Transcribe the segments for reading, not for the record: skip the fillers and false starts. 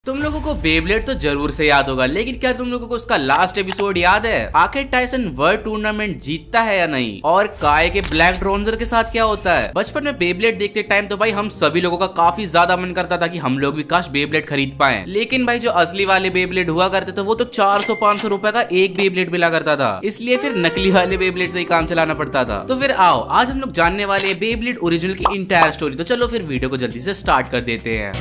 तुम लोगों को बेब्लेड तो जरूर से याद होगा, लेकिन क्या तुम लोगों को उसका लास्ट एपिसोड याद है? आखिर टाइसन वर्ल्ड टूर्नामेंट जीतता है या नहीं, और काय के ब्लैक ड्रोनजर के साथ क्या होता है? बचपन में बेब्लेड देखते टाइम तो भाई हम सभी लोगों का काफी ज्यादा मन करता था कि हम लोग भी काश बेब्लेड खरीद पाए, लेकिन भाई जो असली वाले बेब्लेड हुआ करते थे वो तो 400-500 रुपए का एक बेब्लेड मिला करता था, इसलिए फिर नकली वाले बेब्लेड से ही काम चलाना पड़ता था। तो फिर आओ आज हम लोग जानने वाले हैं बेब्लेड ओरिजिनल की इंटायर स्टोरी। तो चलो फिर वीडियो को जल्दी से स्टार्ट कर देते हैं।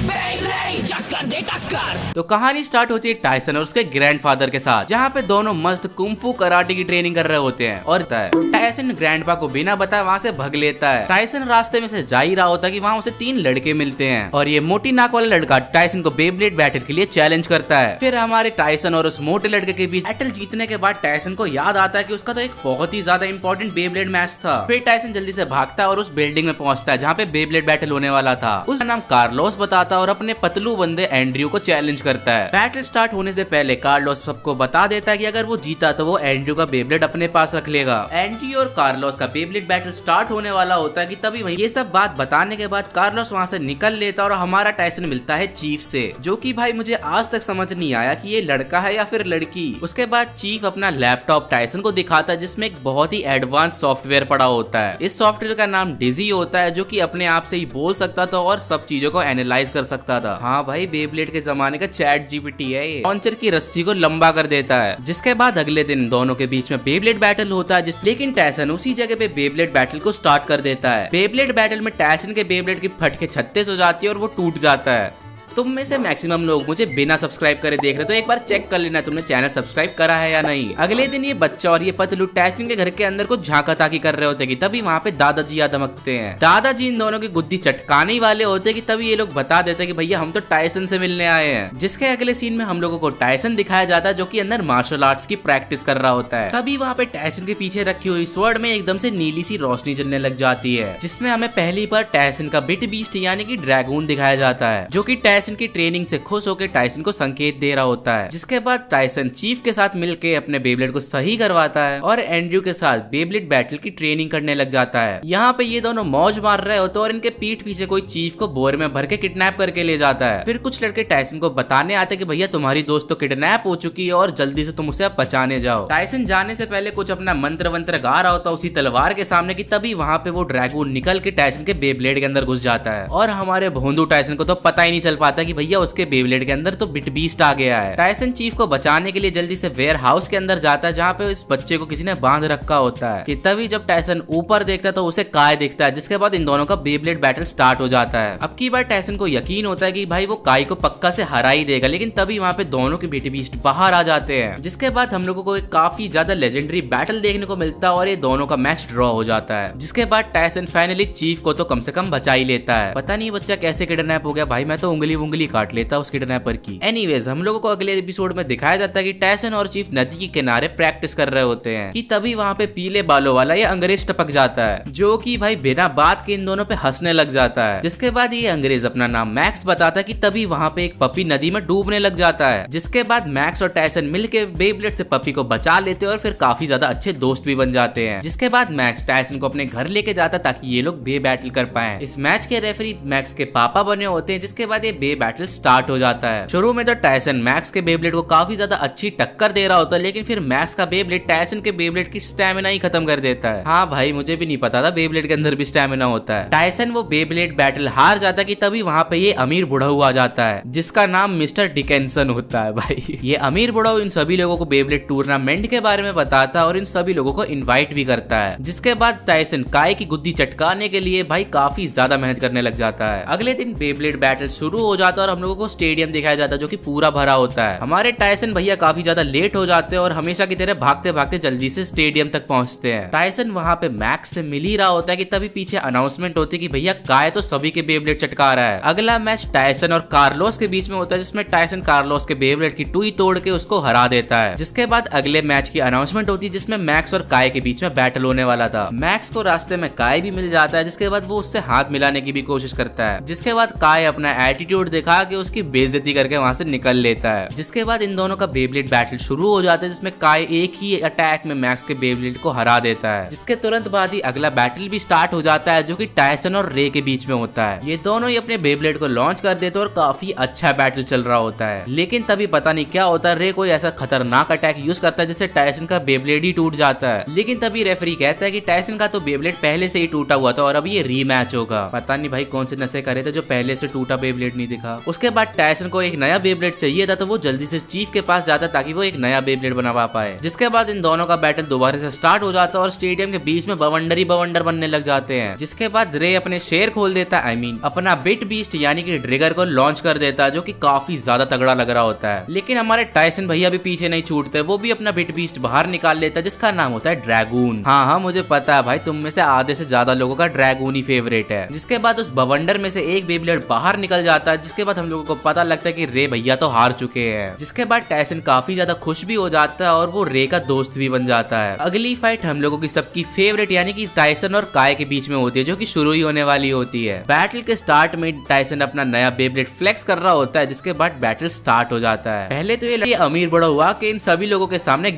तो कहानी स्टार्ट होती है टाइसन और उसके ग्रैंडफादर के साथ, जहाँ पे दोनों मस्त कुंफू कराटे की ट्रेनिंग कर रहे होते हैं। और तो टाइसन ग्रैंडपा को बिना बताए वहाँ से भाग लेता है। टाइसन रास्ते में से जा ही रहा होता है कि वहाँ उसे 3 लड़के मिलते हैं, और ये मोटी नाक वाला लड़का टाइसन को बेब्लेड बैटल के लिए चैलेंज करता है। फिर हमारे टाइसन और उस मोटे लड़के के बीच बैटल जीतने के बाद टाइसन को याद आता है कि उसका तो एक बहुत ही ज्यादा इंपॉर्टेंट बेब्लेड मैच था। फिर टाइसन जल्दी से भागता है और उस बिल्डिंग में पहुंचता है जहाँ पे बेब्लेड बैटल होने वाला था। उसका नाम कार्लोस बताता है और अपने पतलू बंदे एंड्रयू को चैलेंज करता है। बैटल स्टार्ट होने से पहले कार्लोस सबको बता देता है कि अगर वो जीता तो वो एंड्रयू का बेब्लेड अपने पास रख लेगा। एंड्रयू और कार्लोस का बेब्लेड बैटल स्टार्ट होने वाला होता है कि तभी वही ये सब बात बताने के बाद कार्लोस वहाँ से निकल लेता और हमारा टाइसन मिलता है चीफ से, जो कि भाई मुझे आज तक समझ नहीं आया कि ये लड़का है या फिर लड़की। उसके बाद चीफ अपना लैपटॉप टाइसन को दिखाता है जिसमें एक बहुत ही एडवांस सॉफ्टवेयर पड़ा होता है। इस सॉफ्टवेयर का नाम डिजी होता है, जो कि अपने आप से ही बोल सकता था और सब चीजों को एनालाइज कर सकता था। हाँ भाई बेब्लेड के जमाने का चैट जीपीटी है ये। लॉन्चर की रस्सी को लंबा कर देता है। जिसके बाद अगले दिन दोनों के बीच में बेब्लेड बैटल होता है, लेकिन टाइसन उसी जगह पे बेब्लेड बैटल को स्टार्ट कर देता है। बेब्लेड बैटल में टाइसन के बेब्लेड की फटके 36 हो जाती है और वो टूट जाता है। तुम में से मैक्सिमम लोग मुझे बिना सब्सक्राइब करे देख रहे, तो एक बार चेक कर लेना तुमने चैनल सब्सक्राइब करा है या नहीं। अगले दिन ये बच्चा और ये पतलू टाइसन के घर के अंदर कुछ झांका ताकी कर रहे होते कि तभी वहाँ पे दादाजी आ धमकते हैं। दादाजी इन दोनों की गुद्दी चटकाने ही वाले होते कि तभी ये लोग बता देते कि भैया हम तो टाइसन से मिलने आए हैं। जिसके अगले सीन में हम लोगों को टाइसन दिखाया जाता है जो कि अंदर मार्शल आर्ट्स की प्रैक्टिस कर रहा होता है। तभी वहाँ पे टाइसन के पीछे रखी हुई स्वॉर्ड में एकदम से नीली सी रोशनी जलने लग जाती है, जिसमें हमें पहली बार टाइसन का बिट बीस्ट यानी कि ड्रैगून दिखाया जाता है, जो कि टाइसन की ट्रेनिंग से खुश होकर टाइसन को संकेत दे रहा होता है। जिसके बाद टाइसन चीफ के साथ मिलकर अपने बेब्लेड को सही करवाता है और एंड्रयू के साथ बेब्लेड बैटल की ट्रेनिंग करने लग जाता है। यहाँ पे ये दोनों मौज मार रहे होते और इनके पीठ पीछे कोई चीफ को बोर में भर के किडनैप करके ले जाता है। फिर कुछ लड़के टाइसन को बताने आते कि भैया तुम्हारी दोस्त तो किडनैप हो चुकी है और जल्दी से तुम उसे अब बचाने जाओ। टाइसन जाने से पहले कुछ अपना मंत्र वंत्र गा रहा होता उसी तलवार के सामने की तभी वहाँ पे वो ड्रैगन निकल के टाइसन के बेब्लेड के अंदर घुस जाता है, और हमारे भोंदू टाइसन को तो पता ही नहीं चल पाता कि भैया उसके बेब्लेड के अंदर तो बिट बीस्ट आ गया है। टाइसन चीफ को बचाने के लिए जल्दी से वेयर हाउस के अंदर जाता है जहाँ पे इस बच्चे को किसी ने बांध रखा होता है। कि तभी जब टाइसन ऊपर देखता है तो उसे काय दिखता है। जिसके बाद इन दोनों का बेब्लेड बैटल स्टार्ट हो जाता है। अब की बार टाइसन को यकीन होता है कि भाई वो काय को पक्का से हरा ही देगा, लेकिन तभी वहाँ पे दोनों के बिट बीस्ट बाहर आ जाते हैं। जिसके बाद हम लोगों को एक काफी ज्यादा लेजेंडरी बैटल देखने को मिलता है और ये दोनों का मैच ड्रॉ हो जाता है। जिसके बाद टाइसन फाइनली चीफ को तो कम से कम बचा ही लेता है। पता नहीं बच्चा कैसे किडनैप हो गया भाई, मैं तो उंगली काट लेता उस किडनैपर की। एनीवेज हम लोगों को अगले एपिसोड में दिखाया जाता है कि टाइसन और चीफ नदी के किनारे प्रैक्टिस कर रहे होते हैं कि तभी वहाँ पे पीले बालों वाला ये अंग्रेज टपक जाता है, जो कि भाई बिना बात के इन दोनों पे हंसने लग जाता है। जिसके बाद ये अंग्रेज अपना नाम मैक्स बताता है कि तभी वहाँ पे एक पपी नदी में डूबने लग जाता है। जिसके बाद मैक्स और टाइसन मिलके बेब्लेड से पपी को बचा लेते हैं और फिर काफी ज्यादा अच्छे दोस्त भी बन जाते हैं। जिसके बाद मैक्स टाइसन को अपने घर लेके जाता है ताकि ये लोग बे बैटल कर पाए। इस मैच के रेफरी मैक्स के पापा बने होते हैं। जिसके बाद ये बे बैटल स्टार्ट हो जाता है। शुरू में तो टाइसन मैक्स के बेब्लेड को काफी ज्यादा अच्छी टक्कर दे रहा होता है, लेकिन फिर मैक्स का बेब्लेड टाइसन के बेब्लेड की स्टैमिना ही खत्म कर देता है। हाँ भाई मुझे भी नहीं पता था बेब्लेड के अंदर भी स्टैमिना होता है। टाइसन वो बेब्लेड बैटल हार जाता है कि तभी वहाँ पे ये अमीर बुढ़ऊ आ जाता है, जिसका नाम मिस्टर डिकेंसन होता है। भाई ये अमीर बुढ़ऊ इन सभी लोगों को बेब्लेड टूर्नामेंट के बारे में बताता है और इन सभी लोगों को इन्वाइट भी करता है। जिसके बाद टाइसन काय की गुद्दी चटकाने के लिए भाई काफी ज्यादा मेहनत करने लग जाता है। अगले दिन बेब्लेड बैटल शुरू हो जाता है और हम लोगों को स्टेडियम दिखाया जाता है जो कि पूरा भरा होता है। हमारे टाइसन भैया काफी ज्यादा लेट हो जाते हैं और हमेशा की तरह भागते भागते जल्दी से स्टेडियम तक पहुंचते हैं। टाइसन वहां पे मैक्स से मिल ही रहा होता है कि तभी पीछे अनाउंसमेंट होती है कि भैया काय तो सभी के बेब्लेड चटका रहा है। अगला मैच टाइसन और कार्लोस के बीच में होता है, जिसमें टाइसन कार्लोस के बेब्लेड की टुई तोड़ के उसको हरा देता है। जिसके बाद अगले मैच की अनाउंसमेंट होती है जिसमें मैक्स और काय के बीच में बैटल होने वाला था। मैक्स को रास्ते में काय भी मिल जाता है, जिसके बाद वो उससे हाथ मिलाने की भी कोशिश करता है। जिसके बाद काय अपना एटीट्यूड एटीट्यूड दिखा के उसकी बेइज्जती करके वहां से निकल लेता है। जिसके बाद इन दोनों का बेब्लेड बैटल शुरू हो जाता है, जिसमें काय एक ही अटैक में मैक्स के बेब्लेड को हरा देता है। जिसके तुरंत बाद ही अगला बैटल भी स्टार्ट हो जाता है, जो कि टायसन और रे के बीच में होता है। ये दोनों ही अपने बेब्लेड को लॉन्च कर देते हैं और काफी अच्छा बैटल चल रहा होता है। लेकिन तभी पता नहीं क्या होता है, रे कोई ऐसा खतरनाक अटैक यूज करता है जिससे टायसन का बेब्लेड ही टूट जाता है। लेकिन तभी रेफरी कहता है कि टायसन का तो बेब्लेड पहले से ही टूटा हुआ था और अब ये रीमैच होगा। पता नहीं भाई कौन से नशे करे थे जो पहले से टूटा बेब्लेड नहीं दिखा। उसके बाद टायसन को एक नया बेब्लेड चाहिए था, तो वो जल्दी से चीफ के पास जाता ताकि वो एक नया बेब्लेड बनवा पाए। जिसके बाद इन दोनों का बैटल दोबारा से स्टार्ट हो जाता है और स्टेडियम के बीच में बवंडर ही बवंडर बनने लग जाते हैं। जिसके बाद रे अपने शेर खोल देता है, अपना बिट बीस्ट यानी कि ट्रिगर को लॉन्च कर देता है, जो कि काफी ज्यादा तगड़ा लग रहा होता है। लेकिन हमारे टायसन भैया भी पीछे नहीं छूटते, वो भी अपना बिट बीस्ट बाहर निकाल लेता है, जिसका नाम होता है ड्रैगून। हाँ मुझे पता है भाई, तुम में से आधे से ज्यादा लोगों का ड्रैगून ही फेवरेट है। जिसके बाद उस बवंडर में से एक बेब्लेड बाहर निकल जाता है, जिसके बाद हम लोगों को पता लगता है कि रे भैया तो हार चुके हैं। जिसके बाद टायसन काफी ज्यादा खुश भी हो जाता है और वो रे का दोस्त भी बन जाता है। अगली फाइट हम लोगों की सबकी फेवरेट यानी कि टायसन और काय के बीच में होती है, जो कि शुरू ही होने वाली होती है। बैटल के स्टार्ट में टायसन अपना नया बेब्लेड फ्लेक्स कर रहा होता है, जिसके बाद बैटल स्टार्ट हो जाता है। पहले तो ये अमीर बड़ा हुआ कि इन सभी लोगों के सामने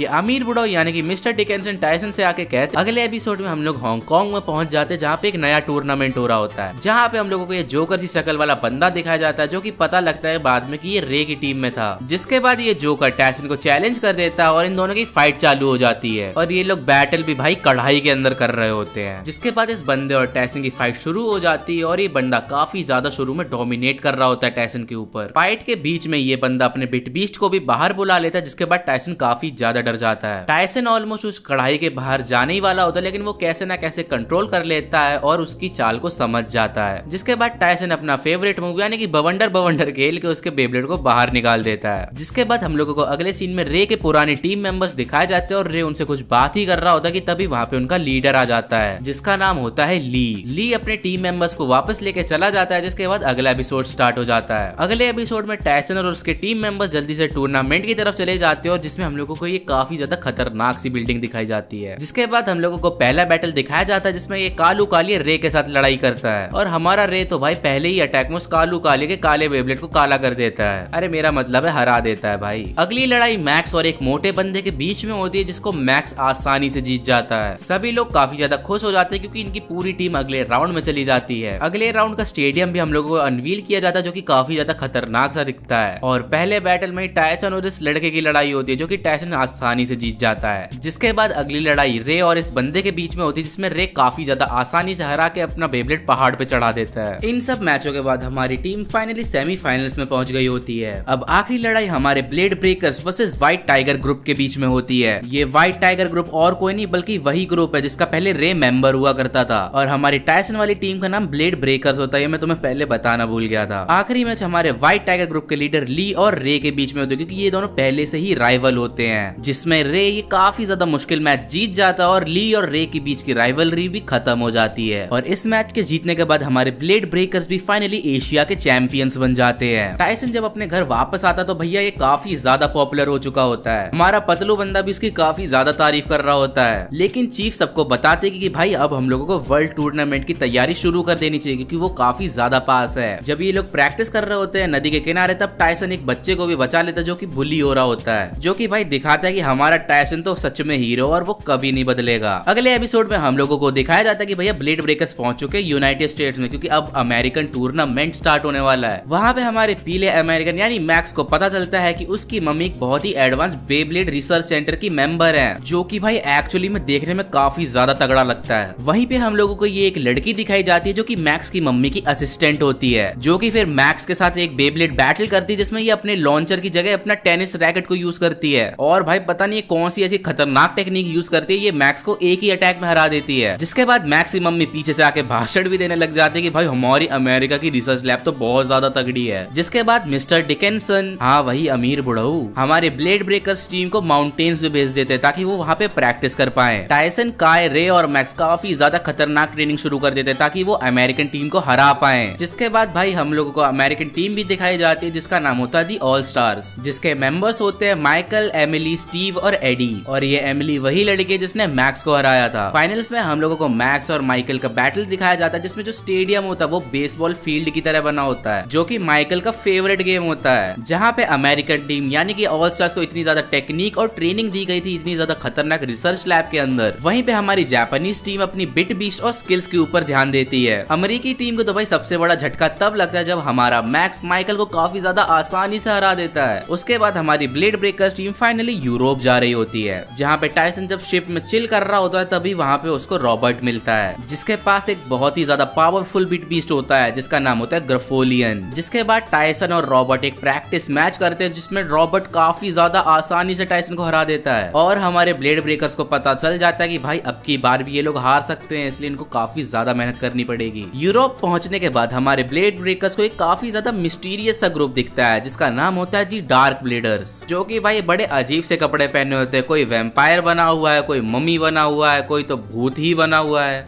ये अमीर बुढ़ा यानी कि मिस्टर डिकेंसन टायसन से आके कहते अगले एपिसोड में हम लोग हांगकांग में पहुंच जाते हैं, जहाँ पे एक नया टूर्नामेंट हो रहा होता है, जहाँ पे हम लोगों को ये जोकर सी शक्ल वाला बंदा दिखाया जाता है, जो कि पता लगता है बाद में कि ये रे की टीम में था। जिसके बाद ये जोकर टायसन को चैलेंज कर देता है और इन दोनों की फाइट चालू हो जाती है और ये लोग बैटल भी भाई कढ़ाई के अंदर कर रहे होते हैं। जिसके बाद इस बंदे और टायसन की फाइट शुरू हो जाती है और ये बंदा काफी ज्यादा शुरू में डोमिनेट कर रहा होता है टायसन के ऊपर। फाइट के बीच में ये बंदा अपने बिट बीस्ट को भी बाहर बुला लेता है, जिसके बाद टायसन काफी ज्यादा डर जाता है। टायसन ऑलमोस्ट उस कढ़ाई के बाहर जाने ही वाला होता है, लेकिन वो कैसे ना कैसे कंट्रोल कर लेता है और उसकी चाल को समझ जाता है। जिसके बाद टायसन अपना फेवरेट मूव यानी कि बवंडर बवंडर खेल के उसके बेब्लेड को बाहर निकाल देता है। जिसके बाद हम लोगों को अगले सीन में रे के पुराने टीम मेंबर्स दिखाए जाते हैं और रे उनसे कुछ बात ही कर रहा होता है कि तभी वहां पे उनका लीडर आ जाता है, जिसका नाम होता है ली अपने टीम मेंबर्स को वापस लेके चला जाता है। जिसके बाद अगला एपिसोड स्टार्ट हो जाता है। अगले एपिसोड में टायसन और उसके टीम मेंबर्स जल्दी से टूर्नामेंट की तरफ चले जाते हैं और जिसमें हम लोगों को ये काफी ज्यादा खतरनाक सी बिल्डिंग दिखाई जाती है। जिसके बाद हम लोगों को पहला बैटल दिखाया जाता है, जिसमें ये कालू काली रे के साथ लड़ाई करता है और हमारा रे तो भाई पहले ही अटैक में उस कालू काली के काले बेब्लेड को काला कर देता है। अरे मेरा मतलब है हरा देता है भाई। अगली लड़ाई मैक्स और एक मोटे बंदे के बीच में होती है, जिसको मैक्स आसानी से जीत जाता है। सभी लोग काफी ज्यादा खुश हो जाते हैं क्योंकि इनकी पूरी टीम अगले राउंड में चली जाती है। अगले राउंड का स्टेडियम भी हम लोगों को अनवील किया जाता है, जो कि काफी ज्यादा खतरनाक सा दिखता है। और पहले बैटल में टायसन और इस लड़के की लड़ाई होती है, जो कि टायसन आसानी से जीत जाता है। जिसके बाद अगली लड़ाई रे और इस बंदे के बीच में होती है, जिसमें रे काफी ज्यादा आसानी से हरा के अपना बेब्लेड पहाड़ पे चढ़ा देता है। इन सब मैचों के बाद हमारी टीम फाइनली सेमीफाइनल्स में पहुंच गई होती है। अब आखिरी लड़ाई हमारे blade breakers versus white tiger group के बीच में होती है। ये व्हाइट टाइगर ग्रुप और कोई नहीं बल्कि वही ग्रुप है जिसका पहले रे मेंबर हुआ करता था और हमारी टायसन वाली टीम का नाम ब्लेड ब्रेकर्स होता है। ये मैं तुम्हें पहले बताना भूल गया था। आखिरी मैच हमारे व्हाइट टाइगर ग्रुप के लीडर ली और रे के बीच में होती है, क्योंकि ये दोनों पहले से ही राइवल होते हैं, जिसमें रे ये काफी ज्यादा मुश्किल मैच जीत जाता है और ली और रे के बीच की राइवलरी भी खत्म हो जाती है। और इस मैच के जीतने के बाद हमारे ब्लेड ब्रेकर्स भी फाइनली एशिया के चैंपियंस बन जाते हैं। टायसन जब अपने घर वापस आता तो भैया ये काफी ज्यादा पॉपुलर हो चुका होता है। हमारा पतलू बंदा भी उसकी काफी ज्यादा तारीफ कर रहा होता है। लेकिन चीफ सबको बताते कि भाई अब हम लोगों को वर्ल्ड टूर्नामेंट की तैयारी शुरू कर देनी चाहिए, क्योंकि वो काफी ज्यादा पास है। जब ये लोग प्रैक्टिस कर रहे होते हैं नदी के किनारे, तब टायसन एक बच्चे को भी बचा लेता है जो कि बुली हो रहा होता है, जो कि भाई दिखाता है कि हमारा टायसन तो सच में हीरो और वो कभी नहीं बदलेगा। अगले एपिसोड में हम लोगों को दिखाया जाता है कि भैया ब्लेड ब्रेकर्स पहुंच चुके यूनाइटेड स्टेट्स में, क्योंकि अब अमेरिकन टूर्नामेंट स्टार्ट होने वाला है। वहां पे हमारे पीले अमेरिकन यानी मैक्स को पता चलता है कि उसकी मम्मी एक बहुत ही एडवांस बेब्लेड रिसर्च सेंटर की मेंबर है, जो कि भाई एक्चुअली में देखने में काफी ज्यादा तगड़ा लगता है। वहीं पे हम लोगों को ये एक लड़की दिखाई जाती है जो कि मैक्स की मम्मी की असिस्टेंट होती है, जो कि फिर मैक्स के साथ एक बेब्लेड बैटल करती है, जिसमें ये अपने लॉन्चर की जगह अपना टेनिस रैकेट को यूज करती है। और भाई पता नहीं कौन सी ऐसी खतरनाक टेक्निक यूज करती है, ये मैक्स को एक ही अटैक में हरा देती है। जिसके बाद मैक्स की मम्मी पीछे से आके भाषण भी देने लग जाती है कि भाई हमारी अमेरिका की रिसर्च लैब तो बहुत ज्यादा तगड़ी है। जिसके बाद मिस्टर डिकेंसन, हाँ वही अमीर बुढ़ऊ, हमारे ब्लेड ब्रेकर्स टीम को माउंटेन्स में भेज देते हैं ताकि वो वहाँ पे प्रैक्टिस कर पाए। टायसन, काय, रे और मैक्स काफी ज्यादा खतरनाक ट्रेनिंग शुरू कर देते हैं ताकि वो अमेरिकन टीम को हरा पाए। जिसके बाद भाई हम लोगों को अमेरिकन टीम भी दिखाई जाती है, जिसका नाम होता है दी ऑल स्टार्स, जिसके मेंबर्स होते हैं माइकल, एमिली, स्टीव स्टीव और एडी। और ये एमिली वही लड़की है जिसने मैक्स को हराया था। फाइनल्स में हम लोगों को मैक्स और माइकल का बैटल दिखाया जाता है, जिसमें जो स्टेडियम होता है वो बेसबॉल फील्ड की तरह बना होता है, जो कि माइकल का फेवरेट गेम होता है। जहाँ पे अमेरिकन टीम यानी कि ऑल स्टार्स को इतनी ज्यादा टेक्निक और ट्रेनिंग दी गई थी, इतनी ज्यादा खतरनाक रिसर्च लैब के अंदर, वहीं पे हमारी जापानीज टीम अपनी बिट बीस्ट और स्किल्स के ऊपर ध्यान देती है। अमेरिकी टीम को तो भाई सबसे बड़ा झटका तब लगता है जब हमारा मैक्स माइकल को काफी ज्यादा आसानी से हरा देता है। उसके बाद हमारी blade breakers team finally Europe जा रही होती है, जहाँ पे टाइसन जब शिप में चिल कर रहा होता है तभी वहाँ पे उसको रॉबर्ट मिलता है, जिसके पास एक बहुत ही ज्यादा पावरफुल बिट बीस्ट होता है जिसका नाम होता है ग्रफोलियन। जिसके बाद टाइसन और रॉबर्ट एक प्रैक्टिस मैच करते हैं, जिसमें रॉबर्ट काफी ज्यादा आसानी से टाइसन को हरा देता है। और हमारे ब्लेड ब्रेकर्स को पता चल जाता है कि भाई अब की बार भी ये लोग हार सकते हैं, इसलिए इनको काफी ज्यादा मेहनत करनी पड़ेगी। यूरोप पहुंचने के बाद हमारे ब्लेड ब्रेकर्स को एक काफी ज्यादा मिस्टीरियस सा ग्रुप दिखता है जिसका नाम होता है दी डार्क ब्लेडर्स, जो कि भाई बड़े अजीब से कपड़े पहने होते हैं। कोई वैम्पायर बना हुआ है, कोई मम्मी बना हुआ है, कोई तो भूत ही बना हुआ है।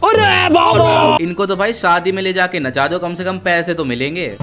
इनको तो भाई शादी में ले जाके नचा दो, कम से कम पैसे तो मिलेंगे।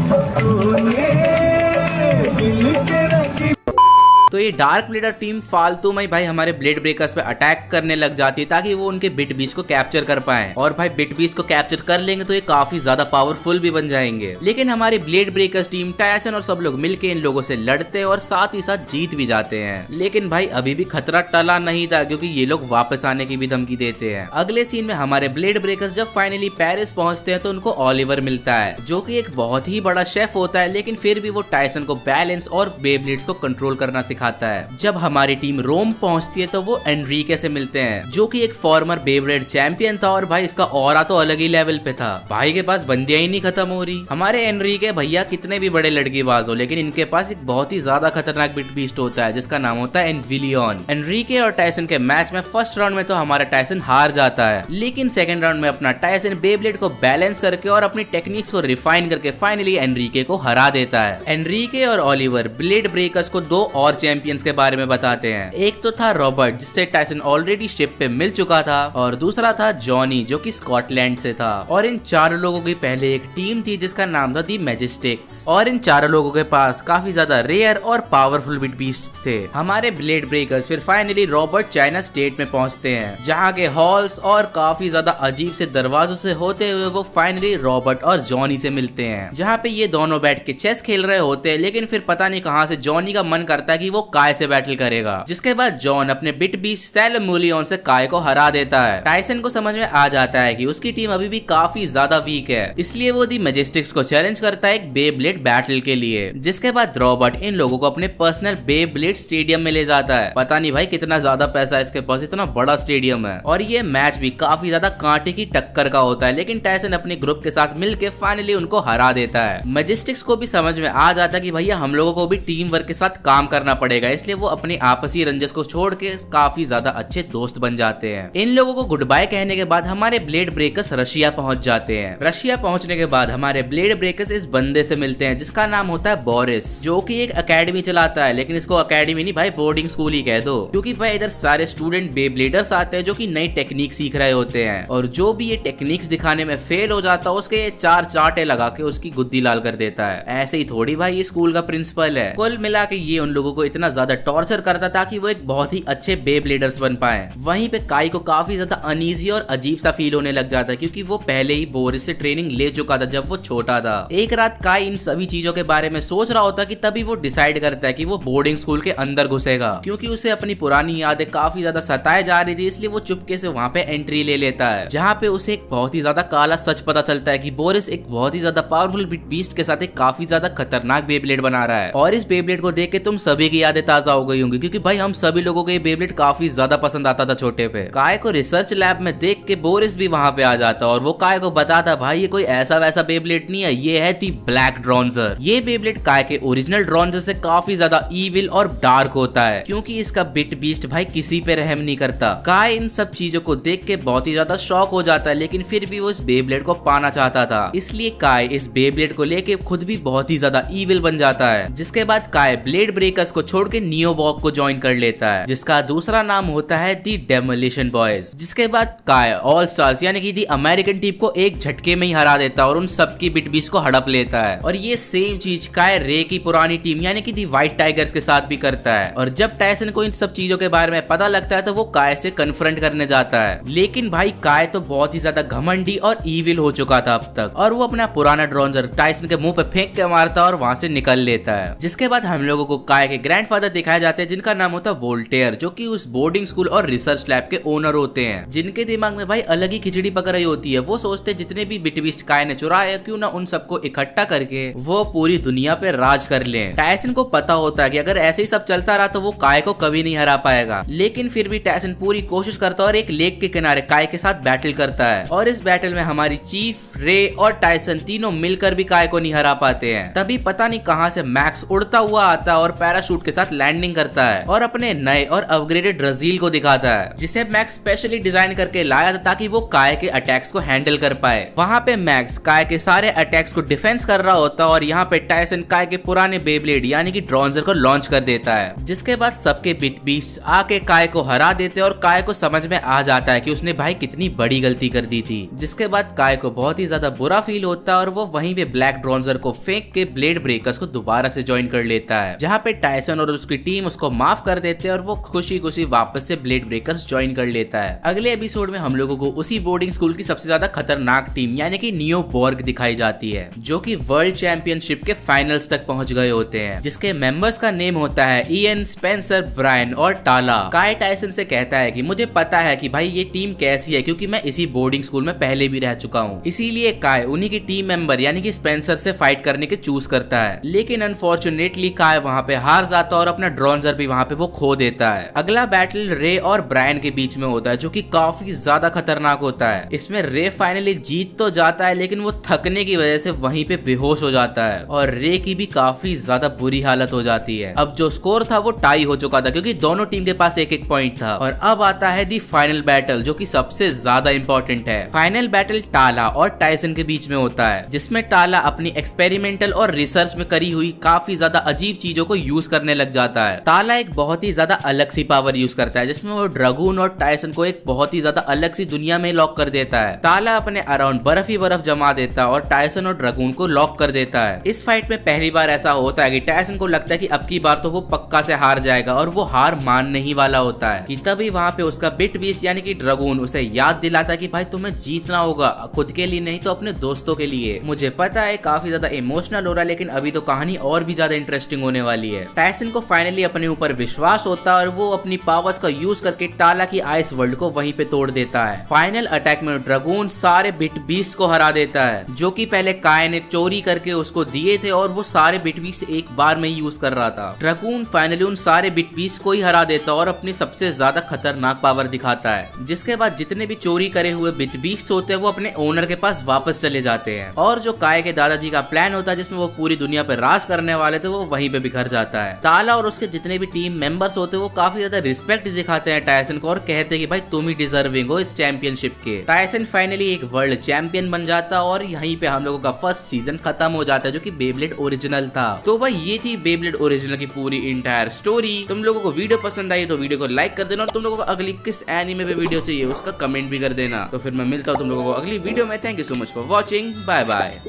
तो ये डार्क ब्लेडर टीम फालतू में भाई हमारे ब्लेड ब्रेकर्स पे अटैक करने लग जाती है ताकि वो उनके बिट बीस्ट को कैप्चर कर पाए। और भाई बिट बीस्ट को कैप्चर कर लेंगे तो ये काफी ज्यादा पावरफुल भी बन जाएंगे। लेकिन हमारी ब्लेड ब्रेकर्स टीम टायसन और सब लोग मिलके इन लोगों से लड़ते हैं और साथ ही साथ जीत भी जाते हैं। लेकिन भाई अभी भी खतरा टला नहीं था, क्योंकि ये लोग वापस आने की भी धमकी देते हैं। अगले सीन में हमारे ब्लेड ब्रेकर्स जब फाइनली पेरिस पहुंचते हैं तो उनको ओलिवर मिलता है, जो कि एक बहुत ही बड़ा शेफ होता है, लेकिन फिर भी वो टायसन को बैलेंस और बेब्लेड्स को कंट्रोल करना सिखाता है। जब हमारी टीम रोम पहुंचती है तो वो एनरिके से मिलते हैं, जो कि एक फॉर्मर बेब्लेड चैंपियन था। और भाई इसका ऑरा तो अलग ही लेवल पे था, भाई के पास बंदियां ही नहीं खत्म हो रही। हमारे एनरिके भैया कितने भी बड़े लड़कीबाज हो, लेकिन इनके पास एक बहुत ही ज्यादा खतरनाक बिट बीस्ट होता है जिसका नाम होता है एनविलियन। एनरिके और टायसन के मैच में फर्स्ट राउंड में तो हमारा टायसन हार जाता है, लेकिन सेकंड राउंड में अपना टायसन बेब्लेड को बैलेंस करके और अपनी टेक्निक्स को रिफाइन करके फाइनली एनरिके को हरा देता है। एनरिके और ओलिवर ब्लेड ब्रेकर्स को दो और चैंपियंस के बारे में बताते हैं। एक तो था रॉबर्ट, जिससे टायसन ऑलरेडी शिप पे मिल चुका था, और दूसरा था जॉनी, जो कि स्कॉटलैंड से था। और इन चारों लोगों की पहले एक टीम थी जिसका नाम था दी मैजेस्टिक्स, और इन चारों लोगों के पास काफी ज्यादा रेयर और पावरफुल बिट बीस्ट थे। हमारे ब्लेड ब्रेकर्स फिर फाइनली रॉबर्ट चाइना स्टेट में पहुंचते हैं, जहाँ के हॉल्स और काफी ज्यादा अजीब से दरवाजों से होते हुए वो फाइनली रॉबर्ट और जॉनी से मिलते हैं, जहाँ पे ये दोनों बैठ के चेस खेल रहे होते हैं। लेकिन फिर पता नहीं कहाँ से जॉनी का मन करता है कि वो काय से बैटल करेगा, जिसके बाद जॉन अपने बिट बीस्ट सैलमूलियन से काय को हरा देता है। टायसन को समझ में आ जाता है कि उसकी टीम अभी भी काफी ज्यादा वीक है, इसलिए वो दी मैजेस्टिक्स को चैलेंज करता है एक बेब्लेड बैटल के लिए। जिसके बाद रॉबर्ट इन लोगों को अपने पर्सनल बेब्लेड स्टेडियम में ले जाता है। पता नहीं भाई कितना ज्यादा पैसा है इसके पास, इतना बड़ा स्टेडियम है। और ये मैच भी काफी ज्यादा कांटे की टक्कर का होता है, लेकिन टायसन अपने ग्रुप के साथ मिलकर फाइनली उनको हरा देता है। मैजेस्टिक्स को भी समझ में आ जाता है कि भैया हम लोगों को भी टीम वर्क के साथ काम करना पड़ेगा, इसलिए वो अपनी आपसी रंजस को छोड़ के काफी ज्यादा अच्छे दोस्त बन जाते हैं। इन लोगों को गुड बाय कहने के बाद हमारे ब्लेड ब्रेकर्स रशिया पहुंच जाते हैं। रशिया पहुंचने के बाद हमारे ब्लेड ब्रेकर्स इस बंदे से मिलते हैं जिसका नाम होता है बोरिस, जो कि एक एकेडमी चलाता है। लेकिन इसको एकेडमी नहीं भाई, बोर्डिंग स्कूल ही कह दो, क्योंकि भाई इधर सारे स्टूडेंट बेब्लेडर्स आते हैं जो कि नई टेक्निक सीख रहे होते हैं, और जो भी ये टेक्निक्स दिखाने में फेल हो जाता है उसके चार चांटे लगा के उसकी गुद्दी लाल कर देता है। ऐसे ही थोड़ी भाई ये स्कूल का प्रिंसिपल है। कुल मिला के ये उन लोगों को इतना ज्यादा टॉर्चर करता था कि वो एक बहुत ही अच्छे बेब्लेडर्स बन पाए। वहीं पे काई को काफी ज्यादा अनईजी और अजीब सा फील होने लग जाता है, क्योंकि वो पहले ही बोरिस से ट्रेनिंग ले चुका था जब वो छोटा था। एक रात काई इन सभी चीजों के बारे में सोच रहा होता कि तभी वो डिसाइड करता है कि वो बोर्डिंग स्कूल के अंदर घुसेगा, क्योंकि उसे अपनी पुरानी यादें काफी ज्यादा सताए जा रही थी। इसलिए वो चुपके से वहाँ पे एंट्री ले लेता है, जहाँ पे उसे एक बहुत ही ज्यादा काला सच पता चलता है कि बोरिस एक बहुत ही ज्यादा पावरफुल बिट बीस्ट के साथ एक काफी ज्यादा खतरनाक बेब्लेड बना रहा है। और इस बेब्लेड को देख के तुम सभी की यादें ताजा हो गई होंगी, क्योंकि भाई हम सभी लोगों को ये बेब्लेड काफी ज्यादा पसंद आता था छोटे पे। काय को रिसर्च लैब में देख के बोरिस भी वहाँ पे आ जाता और वो काय को बताता भाई ये कोई ऐसा वैसा बेब्लेड नहीं है, ये है दी ब्लैक ड्रॉन्जर। ये बेब्लेड काय के ओरिजिनल ड्रॉन्जर से काफी ज्यादा ईविल और डार्क होता है, क्योंकि इसका बिट बीस्ट भाई किसी पे रहम नहीं करता। काय इन सब चीजों को देख के बहुत ही ज्यादा शॉक हो जाता है, लेकिन फिर भी वो इस बेब्लेड को पाना चाहता था। इसलिए काय इस बेब्लेड को लेके खुद भी बहुत ही ज्यादा ईविल बन जाता है। जिसके बाद काय ब्लेड ब्रेकर्स को छोड़ के नियोबॉक को ज्वाइन कर लेता है, जिसका दूसरा नाम होता है दी डेमोलिशन बॉयज। जिसके बाद काय ऑल स्टार्स यानी कि दी अमेरिकन टीम को एक झटके में ही हरा देता है और उन सबकी बिटबीस्ट को हड़प लेता है। और ये सेम चीज काय रे की पुरानी टीम यानी कि दी व्हाइट टाइगर्स के साथ भी करता है। और जब टायसन को इन सब चीजों के बारे में पता लगता है तो वो काय से कन्फ्रंट करने जाता है, लेकिन भाई काय तो बहुत ही ज्यादा घमंडी और ईविल हो चुका था अब तक, और वो अपना पुराना ड्रोनजर टायसन के मुंह पे फेंक के मारता है और वहां से निकल लेता है। जिसके बाद हम लोगों को काय के ग्रैंडफादर दिखाए जाते हैं, जिनका नाम होता है वोल्टेयर, जो कि उस बोर्डिंग स्कूल और रिसर्च लैब के ओनर होते हैं, जिनके दिमाग में भाई अलग ही खिचड़ी पक रही होती है। वो सोचते जितने भी बिटबीस्ट काय ने चुराए क्यों ना उन सबको इकट्ठा करके वो पूरी दुनिया पे राज कर ले। टायसन को पता होता है कि अगर ऐसे ही सब चलता रहा तो वो काय को कभी नहीं हरा पाएगा, लेकिन फिर भी टायसन पूरी कोशिश करता है और एक लेक के किनारे काय के साथ बैटल करता है। और इस बैटल में हमारी चीफ, रे और टायसन तीनों मिलकर भी काय को नहीं हरा पाते हैं। तभी पता नहीं कहां से मैक्स उड़ता हुआ आता है और पैराशूट के साथ लैंडिंग करता है और अपने नए और अपग्रेडेड रजील को दिखाता है, जिसे मैक्स स्पेशली डिजाइन करके लाया था ताकि वो काय के अटैक्स को हैंडल कर पाए। वहां पे मैक्स काय के सारे अटैक्स को डिफेंस कर रहा होता है और यहाँ पे टायसन काय के पुराने बेब्लेड यानी कि ड्रोनजर को लॉन्च कर देता है। जिसके बाद सबके बिटबीस्ट आके काय को हरा देते और काय को समझ में आ जाता है कि उसने भाई कितनी बड़ी गलती कर दी थी। जिसके बाद काय को बहुत ही ज्यादा बुरा फील होता है और वो वहीं पे ब्लैक ड्रोनजर को फेंक के ब्लेड ब्रेकर्स को दोबारा से ज्वाइन कर लेता है, जहाँ पे टायसन और उसकी टीम उसको माफ कर देते हैं और वो खुशी खुशी वापस से ब्लेड ब्रेकर्स ज्वाइन कर लेता है। अगले एपिसोड में हम लोगों को उसी बोर्डिंग स्कूल की सबसे ज्यादा खतरनाक टीम यानी कि नियोबॉर्ग दिखाई जाती है, जो कि वर्ल्ड चैंपियनशिप के फाइनल्स तक पहुंच गए होते हैं, जिसके मेंबर्स का नेम होता है इयन, स्पेंसर, ब्रायन और टाला। काय टायसन से कहता है कि मुझे पता है कि भाई ये टीम कैसी है क्योंकि मैं इसी बोर्डिंग स्कूल में पहले भी रह चुका हूँ, इसीलिए काय उन्हीं की टीम मेंबर यानी कि स्पेंसर से फाइट करने के चूज करता है। लेकिन अनफॉर्चुनेटली काय वहाँ पे हार जाता है और अपना ड्रोनजर भी वहाँ पे वो खो देता है। अगला बैटल रे और ब्रायन के बीच में होता है, जो कि काफी ज्यादा खतरनाक होता है। इसमें रे फाइनली जीत तो जाता है, लेकिन वो थकने की वजह से वहीं पे बेहोश हो जाता है और रे की भी काफी ज्यादा बुरी हालत हो जाती है। अब जो स्कोर था वो टाई हो चुका था क्योंकि दोनों टीम के पास एक एक पॉइंट था। और अब आता है दी फाइनल बैटल, जो कि सबसे ज्यादा इंपॉर्टेंट है। फाइनल बैटल टाला और टायसन के बीच में होता है, जिसमें टाला अपनी एक्सपेरिमेंटल और रिसर्च में करी हुई काफी ज्यादा अजीब चीजों को यूज करने लग जाता है। टाला एक बहुत ही ज्यादा अलग सी पावर यूज करता है, जिसमें वो ड्रैगून और टायसन को एक बहुत ही ज्यादा अलग सी दुनिया में लॉक कर देता है। टाला अपने अराउंड बर्फ ही बर्फ जमा देता है और टायसन और ड्रैगून को लॉक कर देता है। इस फाइट में पहली बार ऐसा होता है कि टायसन को लगता है कि अब की बार तो वो पक्का से हार जाएगा और वो हार मानने ही वाला होता है कि तभी वहाँ पे उसका बिटबीस्ट यानी कि ड्रैगून उसे याद दिलाता है कि भाई तुम्हें जीतना होगा, खुद के लिए नहीं तो अपने दोस्तों के लिए। मुझे पता है काफी ज्यादा इमोशनल हो रहा है, लेकिन अभी तो कहानी और भी ज्यादा इंटरेस्टिंग होने वाली है। टायसन को फाइनली अपने ऊपर विश्वास होता है और वो अपनी पावर्स का यूज करके टाला की आइस वर्ल्ड को वहीं पे तोड़ देता है। फाइनल अटैक में ड्रैगून सारे बिटबीस्ट को हरा देता है, जो कि पहले काय ने चोरी करके उसको दिए थे और वो सारे बिटबीस्ट एक बार में ही यूज कर रहा था। ड्रैगून फाइनली उन सारे बिटबीस्ट को ही हरा देता और अपनी सबसे ज्यादा खतरनाक पावर दिखाता है। जिसके बाद जितने भी चोरी करे हुए बिटबीस्ट होते हैं वो अपने ओनर के पास वापस चले जाते हैं और जो काय के दादाजी का प्लान होता है जिसमें वो पूरी दुनिया पे राज करने वाले थे वो वहीं पे बिखर जाता है। टाला और उसके जितने भी टीम मेंबर्स होते हैं वो काफी ज्यादा रिस्पेक्ट दिखाते हैं टायसन को और कहते हैं कि भाई तुम ही डिजर्विंग हो इस चैंपियनशिप के। टायसन फाइनली एक वर्ल्ड चैंपियन बन जाता है और यहीं पे हम लोगों का फर्स्ट सीजन खत्म हो जाता है, जो कि बेब्लेड ओरिजिनल था। तो भाई ये थी बेब्लेड ओरिजिनल की पूरी इंटायर स्टोरी। तुम लोगों को वीडियो पसंद आई तो वीडियो को लाइक कर देना और तुम लोगों को अगली किस एनीमे पे वीडियो चाहिए उसका कमेंट भी कर देना। तो फिर मैं मिलता हूँ तुम लोगों को अगली वीडियो में। Thank you so much for watching, bye bye.